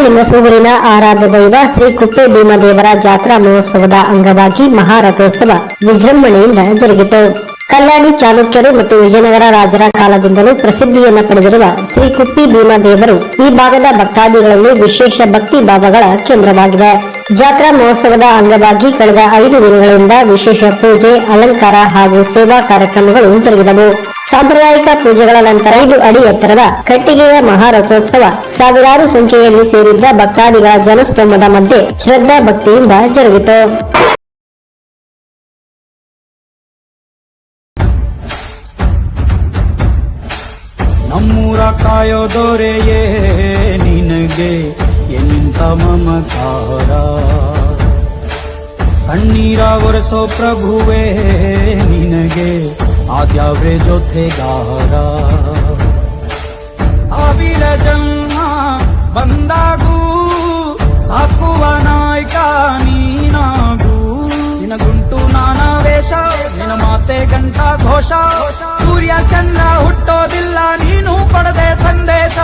ಲಿಂಗಸೂರಿನ ಆರಾಧ್ಯ ದೈವ ಶ್ರೀ ಕುಪ್ಪೆ ಭೀಮದೇವರ ಜಾತ್ರಾ ಮಹೋತ್ಸವದ ಅಂಗವಾಗಿ ಮಹಾರಥೋತ್ಸವ ವಿಜೃಂಭಣೆಯಿಂದ ಜರುಗಿತು. ಕಲ್ಯಾಣಿ ಚಾಲುಕ್ಯರು ಮತ್ತು ವಿಜಯನಗರ ರಾಜರ ಕಾಲದಿಂದಲೂ ಪ್ರಸಿದ್ಧಿಯನ್ನು ಪಡೆದಿರುವ ಶ್ರೀ ಕುಪ್ಪಿ ಭೀಮದೇವರು ಈ ಭಾಗದ ಭಕ್ತಾದಿಗಳಲ್ಲಿ ವಿಶೇಷ ಭಕ್ತಿ ಭಾವಗಳ ಕೇಂದ್ರವಾಗಿದೆ. ಜಾತ್ರಾ ಮಹೋತ್ಸವದ ಅಂಗವಾಗಿ ಕಳೆದ 5 ದಿನಗಳಿಂದ ವಿಶೇಷ ಪೂಜೆ, ಅಲಂಕಾರ ಹಾಗೂ ಸೇವಾ ಕಾರ್ಯಕ್ರಮಗಳು ಜರುಗಿದವು. ಸಾಂಪ್ರದಾಯಿಕ ಪೂಜೆಗಳ ನಂತರ 5 ಅಡಿ ಎತ್ತರದ ಕಟ್ಟಿಗೆಯ ಮಹಾರಥೋತ್ಸವ ಸಾವಿರಾರು ಸಂಖ್ಯೆಯಲ್ಲಿ ಸೇರಿದ್ದ ಭಕ್ತಾದಿಗಳ ಜನಸ್ತೋಮದ ಮಧ್ಯೆ ಶ್ರದ್ಧಾ ಭಕ್ತಿಯಿಂದ ಜರುಗಿತು. ನಮ್ಮೂರ ಕಾಯೋ ದೊರೆಯೇ ನಿನಗೆ ಎನ್ನಿಂತ ಮಮಕಾರ, ಕಣ್ಣೀರ ಒರೆಸೋ ಪ್ರಭುವೇ ನಿನಗೆ ಆದ್ಯಾವ್ರೆ ಜೊತೆಗಾರ. ಸಾವಿರ ಜನ್ಮ ಬಂದಾಗೂ ಸಾಕುವ ನಾಯಕ ನೀನಾಗೂ, ನಿನಗುಂಟು ನಾನಾ ವೇಷ, ನಿನ ಮಾತೆ ಗಂಟ ಘೋಷ. ಸೂರ್ಯ ಚಂದ್ರ ಹುಟ್ಟೋದಿಲ್ಲ ನೀನು ಪಡೆದೆ ಸಂದೇಶ.